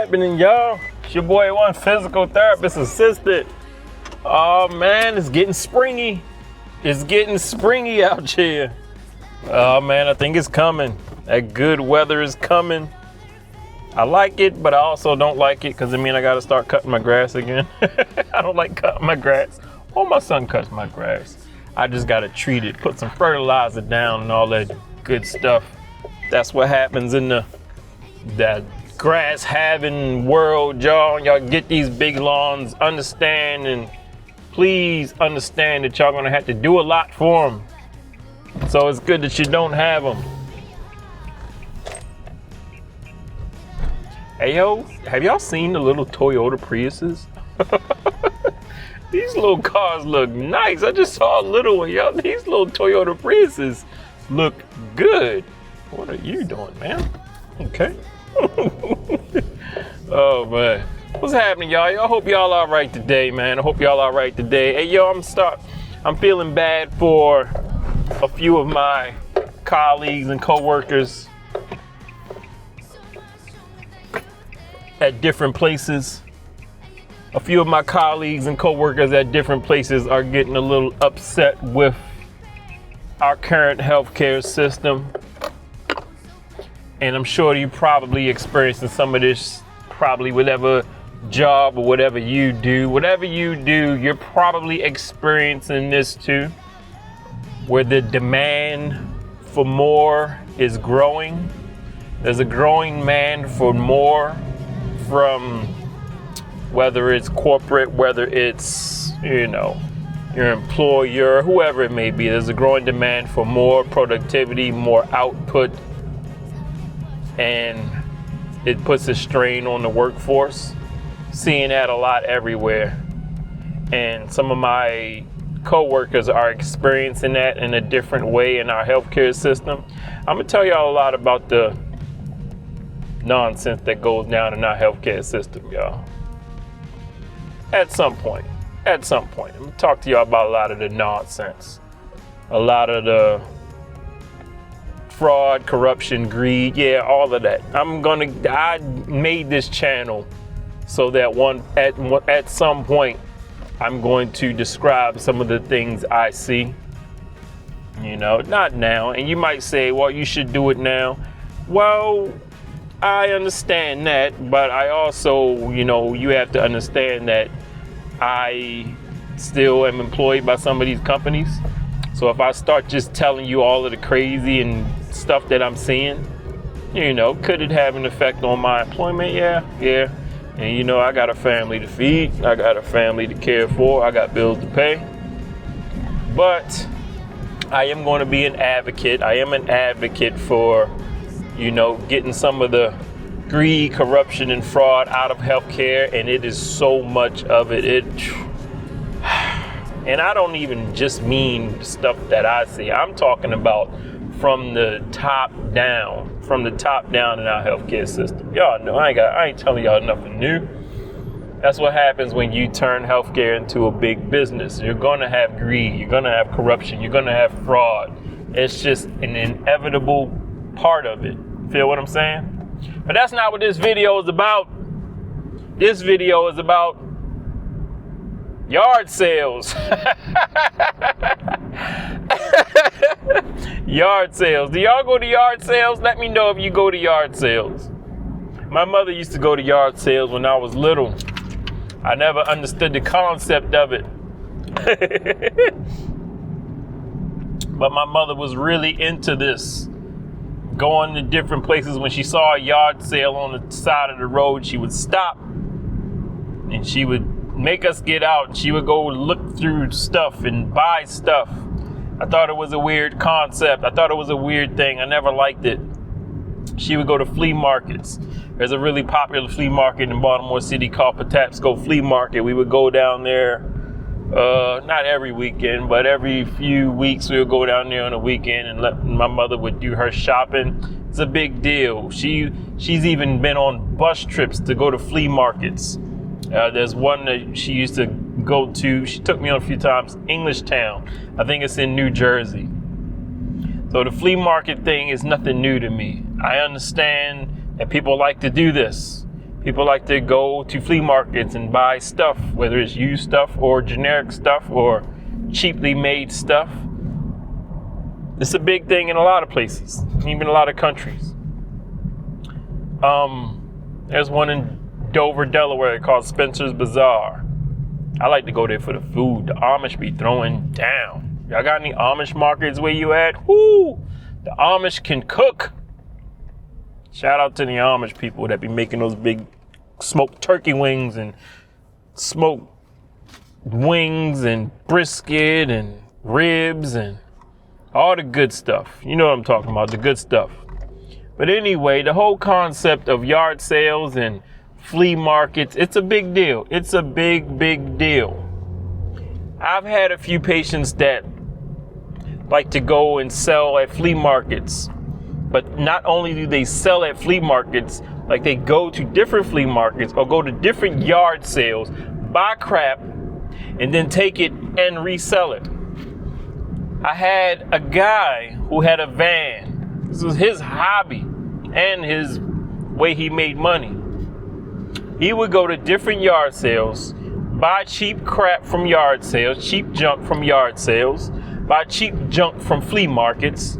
happening, y'all? It's your boy One Physical Therapist Assistant. Oh man, it's getting springy. It's getting springy out here. Oh man, I think it's coming. That good weather is coming. I like it, but I also don't like it because it means I gotta start cutting my grass again. I don't like cutting my grass. Oh, my son cuts my grass. I just gotta treat it, put some fertilizer down and all that good stuff. That's what happens in that grass having world, y'all. Y'all get these big lawns, understand, and please understand that y'all gonna have to do a lot for them. So it's good that you don't have them. Hey yo, have y'all seen the little Toyota Priuses? These little cars look nice. I just saw a little one, y'all. These little Toyota Priuses look good. What are you doing, man? Okay. Oh man, what's happening, y'all? I hope y'all all right today, man. I hope y'all all right today. Hey yo, I'm feeling bad for a few of my colleagues and co-workers at different places. A few of my colleagues and co-workers at different places are getting a little upset with our current healthcare system. And I'm sure you probably experiencing some of this, probably whatever job or whatever you do, you're probably experiencing this too, where the demand for more is growing. There's a growing demand for more from whether it's corporate, whether it's, your employer, whoever it may be. There's a growing demand for more productivity, more output, and it puts a strain on the workforce. Seeing that a lot everywhere. And some of my co-workers are experiencing that in a different way in our healthcare system. I'm gonna tell y'all a lot about the nonsense that goes down in our healthcare system, y'all. At some point, I'm gonna talk to y'all about a lot of the nonsense, a lot of the fraud, corruption, greed, all of that. I made this channel so that at some point, I'm going to describe some of the things I see, not now. And you might say, well, you should do it now. Well, I understand that, but I also, you have to understand that I still am employed by some of these companies. So if I start just telling you all of the crazy and stuff that I'm seeing, could it have an effect on my employment? Yeah. And I got a family to feed, I got a family to care for, I got bills to pay. But I am going to be an advocate. I am an advocate for, getting some of the greed, corruption, and fraud out of healthcare, and it is so much of it. And I don't even just mean stuff that I see. I'm talking about from the top down in our healthcare system. Y'all know I ain't telling y'all nothing new. That's what happens when you turn healthcare into a big business. You're gonna have greed, you're gonna have corruption, you're gonna have fraud. It's just an inevitable part of it. Feel what I'm saying? But that's not what this video is about. This video is about yard sales. Yard sales. Do y'all go to yard sales? Let me know if you go to yard sales. My mother used to go to yard sales when I was little. I never understood the concept of it. But my mother was really into this. Going to different places. When she saw a yard sale on the side of the road, she would stop and she would make us get out, and she would go look through stuff and buy stuff. I thought it was a weird concept. I thought it was a weird thing. I never liked it. She would go to flea markets. There's a really popular flea market in Baltimore City called Patapsco Flea Market. We would go down there, not every weekend, but every few weeks we would go down there on a weekend, and my mother would do her shopping. It's a big deal. She's even been on bus trips to go to flea markets. There's one that she used to go to. She took me on a few times. Englishtown. I think it's in New Jersey. So the flea market thing is nothing new to me. I understand that people like to do this. People like to go to flea markets and buy stuff, whether it's used stuff or generic stuff or cheaply made stuff. It's a big thing in a lot of places, even a lot of countries. There's one in Dover, Delaware called Spencer's Bazaar. I like to go there for the food. The Amish be throwing down. Y'all got any Amish markets where you at? Woo! The Amish can cook. Shout out to the Amish people that be making those big smoked turkey wings and smoked wings and brisket and ribs and all the good stuff. You know what I'm talking about, the good stuff. But anyway, the whole concept of yard sales and flea markets, it's a big deal. It's a big, big deal. I've had a few patients that like to go and sell at flea markets. But not only do they sell at flea markets, like they go to different flea markets or go to different yard sales, buy crap, and then take it and resell it. I had a guy who had a van. This was his hobby and his way he made money. He would go to different yard sales, buy cheap crap from yard sales, cheap junk from yard sales, buy cheap junk from flea markets,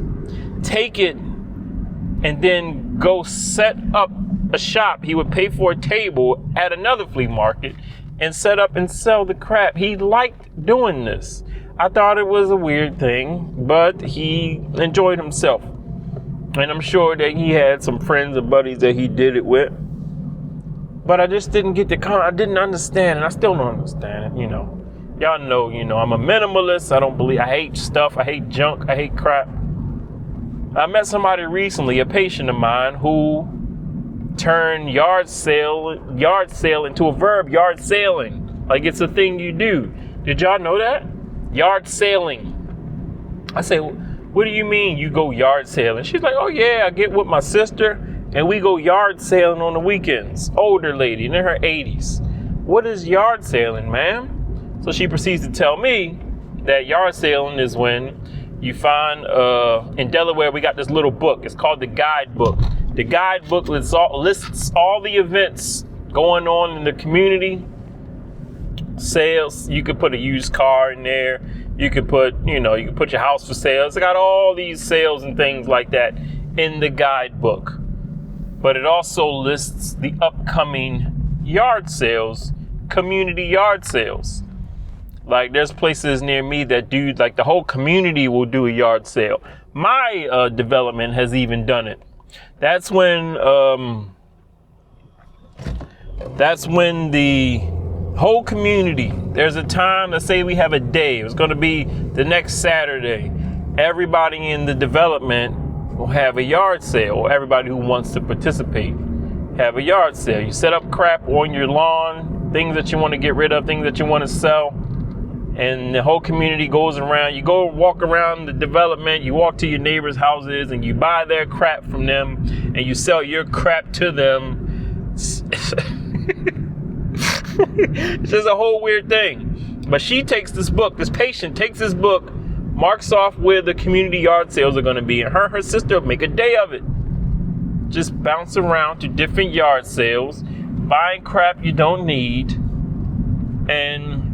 take it, and then go set up a shop. He would pay for a table at another flea market and set up and sell the crap. He liked doing this. I thought it was a weird thing, but he enjoyed himself. And I'm sure that he had some friends and buddies that he did it with. But I just didn't get I didn't understand, and I still don't understand it, you know. Y'all know, I'm a minimalist. I hate stuff. I hate junk. I hate crap. I met somebody recently, a patient of mine, who turned yard sale into a verb, yard sailing. Like it's a thing you do. Did y'all know that? Yard sailing. I say, what do you mean you go yard sailing? She's like, oh yeah, I get with my sister and we go yard sailing on the weekends. Older lady in her 80s. What is yard sailing, ma'am? So she proceeds to tell me that yard sailing is when you find, in Delaware, we got this little book. It's called the guidebook. The guidebook lists all the events going on in the community. Sales, you could put a used car in there. You could put your house for sale. It's got all these sales and things like that in the guidebook. But it also lists the upcoming yard sales, community yard sales. Like there's places near me that do, like the whole community will do a yard sale. My development has even done it. That's when the whole community, there's a time, let's say we have a day, it's going to be the next Saturday. Everybody in the development will have a yard sale, or everybody who wants to participate have a yard sale. You set up crap on your lawn, things that you want to get rid of, things that you want to sell, and the whole community goes around. You go walk around the development, you walk to your neighbors' houses, and you buy their crap from them, and you sell your crap to them. It's just a whole weird thing. But she takes this book, this patient takes this book, marks off where the community yard sales are going to be, and her sister make a day of it. Just bounce around to different yard sales, buying crap you don't need, and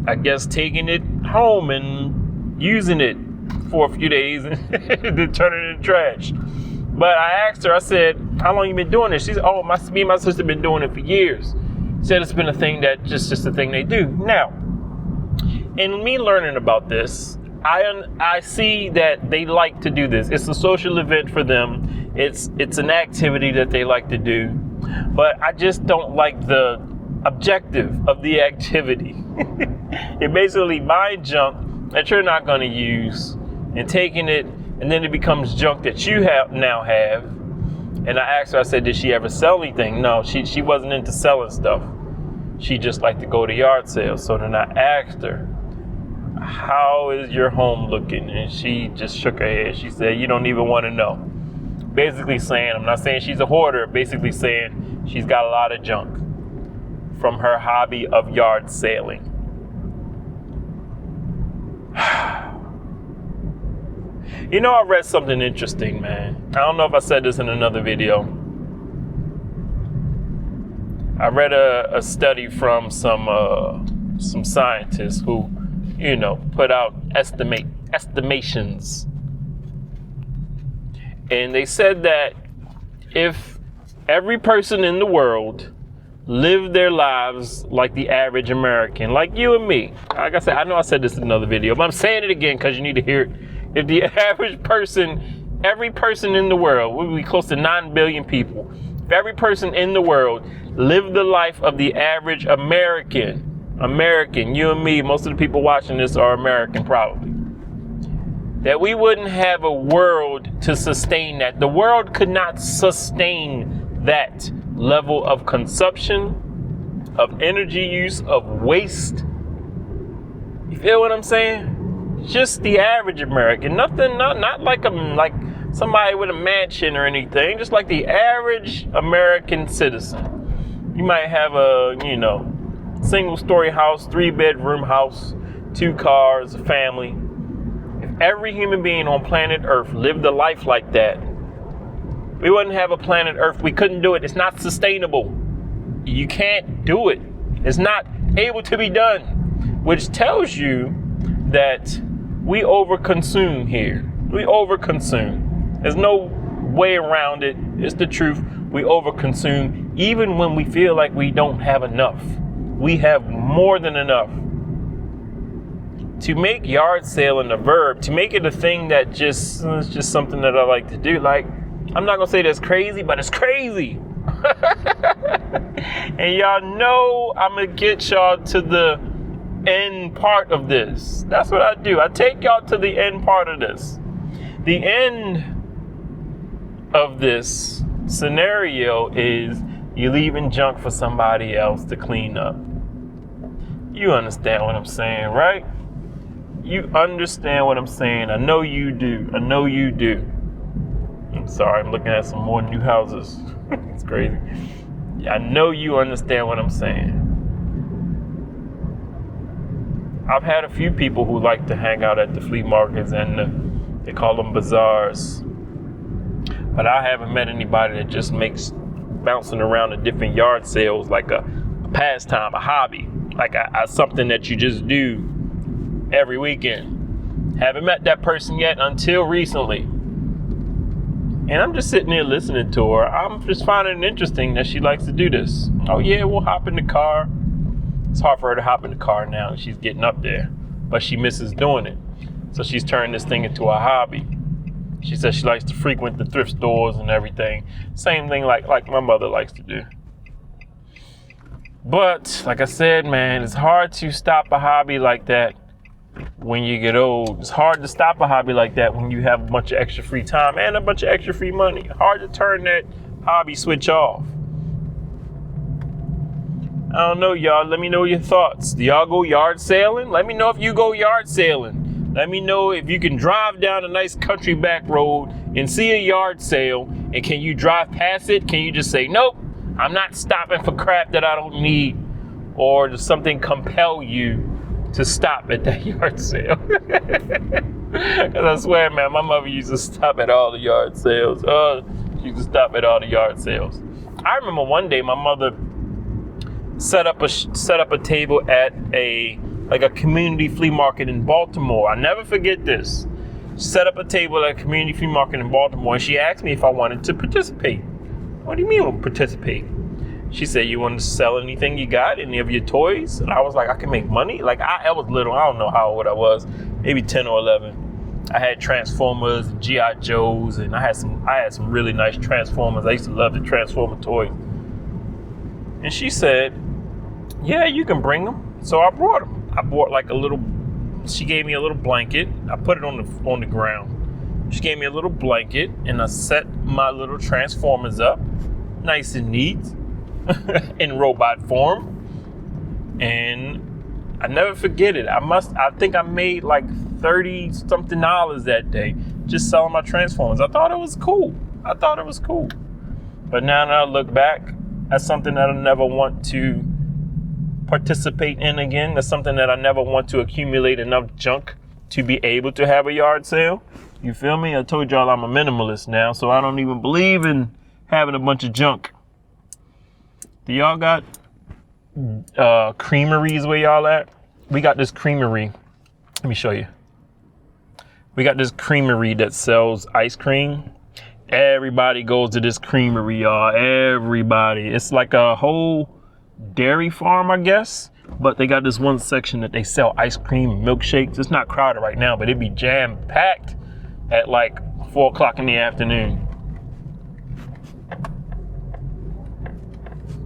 I guess taking it home and using it for a few days and then turning it into trash. But I asked her, I said, how long you been doing this? She said, oh, me and my sister been doing it for years. Said it's been a thing that just a thing they do. Now, in me learning about this, I see that they like to do this. It's a social event for them. It's an activity that they like to do. But I just don't like the objective of the activity. You're basically buying junk that you're not going to use and taking it, and then it becomes junk that you now have. And I asked her, I said, did she ever sell anything? No, she wasn't into selling stuff. She just liked to go to yard sales. So then I asked her, how is your home looking? And she just shook her head. She said, you don't even want to know. Basically saying, I'm not saying she's a hoarder, basically saying she's got a lot of junk from her hobby of yard sailing. You know, I read something interesting, man. I don't know if I said this in another video. I read a study from some scientists who, put out estimations. And they said that if every person in the world lived their lives like the average American, like you and me. Like I said, I know I said this in another video, but I'm saying it again because you need to hear it. If the average person, every person in the world, we'll be close to 9 billion people. If every person in the world lived the life of the average American, you and me, most of the people watching this are American probably, that we wouldn't have a world to sustain that. The world could not sustain that level of consumption, of energy use, of waste. You feel what I'm saying? Just the average American. Nothing, not like somebody with a mansion or anything, just like the average American citizen. You might have a, single story house, 3-bedroom house, 2 cars, a family. If every human being on planet Earth lived a life like that, we wouldn't have a planet Earth. We couldn't do it. It's not sustainable. You can't do it. It's not able to be done, which tells you that we overconsume here. We overconsume. There's no way around it. It's the truth. We overconsume even when we feel like we don't have enough. We have more than enough. To make yard saling a verb, to make it a thing that it's just something that I like to do. Like, I'm not gonna say that's crazy, but it's crazy. And y'all know I'm gonna get y'all to the end part of this. That's what I do. I take y'all to the end part of this. The end of this scenario is you leaving junk for somebody else to clean up. You understand what I'm saying, right? You understand what I'm saying. I know you do. I know you do. I'm sorry, I'm looking at some more new houses. It's crazy. I know you understand what I'm saying. I've had a few people who like to hang out at the flea markets and they call them bazaars. But I haven't met anybody that just makes bouncing around to different yard sales like a pastime, a hobby, like something that you just do every weekend. Haven't met that person yet until recently. And I'm just sitting there listening to her. I'm just finding it interesting that she likes to do this. Oh yeah, we'll hop in the car. It's hard for her to hop in the car now. She's getting up there, but she misses doing it. So she's turned this thing into a hobby. She says she likes to frequent the thrift stores and everything. Same thing like my mother likes to do. But like I said, man, it's hard to stop a hobby like that when you get old. It's hard to stop a hobby like that when you have a bunch of extra free time and a bunch of extra free money. Hard to turn that hobby switch off. I don't know, y'all. Let me know your thoughts. Do y'all go yard sailing? Let me know if you go yard sailing. Let me know if you can drive down a nice country back road and see a yard sale, and can you drive past it? Can you just say, nope, I'm not stopping for crap that I don't need? Or does something compel you to stop at that yard sale? Because I swear, man, my mother used to stop at all the yard sales. She used to stop at all the yard sales. I remember one day my mother set up a table at a community flea market in Baltimore. I never forget this. She set up a table at a community flea market in Baltimore, and she asked me if I wanted to participate. What do you mean participate? She said, you want to sell anything you got, any of your toys? And I was like, I can make money? Like, I was little. I don't know how old I was. Maybe 10 or 11. I had Transformers and G.I. Joes, and I had some really nice Transformers. I used to love the Transformer toys. And she said, yeah, you can bring them. So I brought them. I bought she gave me a little blanket. I put it on the ground. She gave me a little blanket, and I set my little Transformers up, nice and neat, in robot form. And I never forget it. I think I made like $30 something that day just selling my Transformers. I thought it was cool. But now that I look back, that's something that I never want to participate in again. That's something that I never want to accumulate enough junk to be able to have a yard sale. You feel me? I told y'all I'm a minimalist now, so I don't even believe in having a bunch of junk. Do y'all got creameries where y'all at? We got this creamery. Let me show you. We got this creamery that sells ice cream. Everybody goes to this creamery, y'all. Everybody. It's like a whole dairy farm, I guess. But they got this one section that they sell ice cream and milkshakes. It's not crowded right now, but it'd be jam-packed at like 4 o'clock in the afternoon.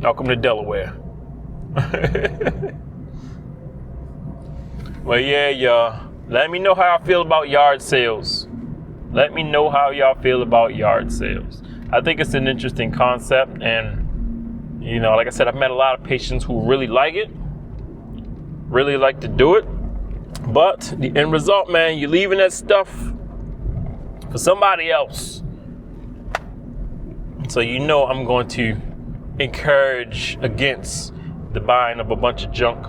Welcome to Delaware. Well, yeah, y'all. Let me know how I feel about yard sales. Let me know how y'all feel about yard sales. I think it's an interesting concept, and you know, like I said, I've met a lot of patients who really like it, really like to do it. But the end result, man, you're leaving that stuff for somebody else. So you know I'm going to encourage against the buying of a bunch of junk.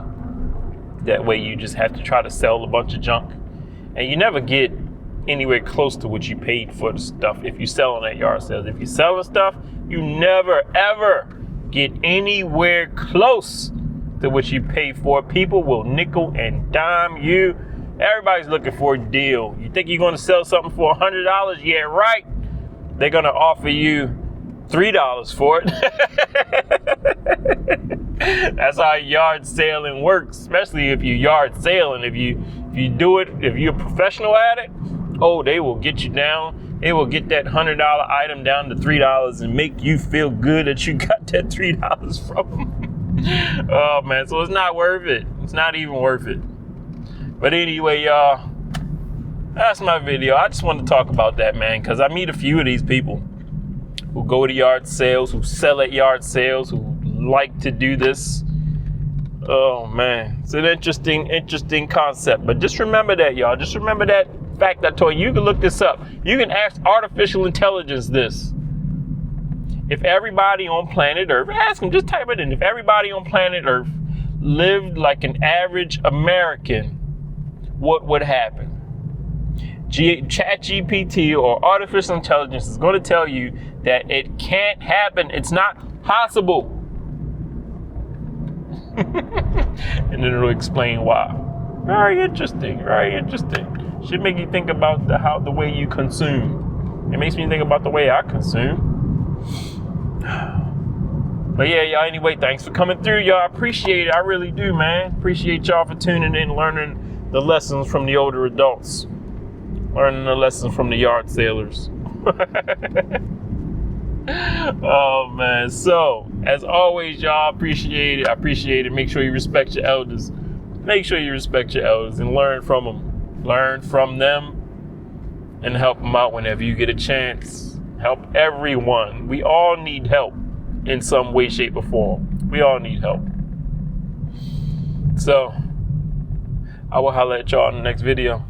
That way you just have to try to sell a bunch of junk, and you never get anywhere close to what you paid for the stuff if you're selling at yard sales. If you're selling stuff, you never ever get anywhere close to what you pay for. People will nickel and dime you. Everybody's looking for a deal. You think you're going to sell something for $100? Yeah, right. They're going to offer you $3 for it. That's how yard selling works, especially if you yard selling. If you do it, if you're a professional at it, oh, they will get you down. They will get that $100 item down to $3 and make you feel good that you got that $3 from them. Oh man, so it's not worth it. It's not even worth it. But anyway, y'all, that's my video. I just wanted to talk about that, man, because I meet a few of these people who go to yard sales, who sell at yard sales, who like to do this. Oh man, it's an interesting concept. But just remember that, y'all. Just remember that fact I told you. You can look this up. You can ask artificial intelligence this. If everybody on planet Earth, ask them, just type it in. If everybody on planet Earth lived like an average American, what would happen? ChatGPT or artificial intelligence is going to tell you that it can't happen. It's not possible. And then it'll explain why. Very interesting. Very interesting. Should make you think about the way you consume. It makes me think about the way I consume. But yeah, y'all, anyway, thanks for coming through, y'all. I appreciate it. I really do, man. Appreciate y'all for tuning in, learning the lessons from the older adults. Learning the lessons from the yard sailors. Oh, man. So, as always, y'all, appreciate it. I appreciate it. Make sure you respect your elders. Make sure you respect your elders and learn from them. Learn from them and help them out whenever you get a chance. Help everyone. We all need help in some way, shape, or form. We all need help. So, I will holler at y'all in the next video.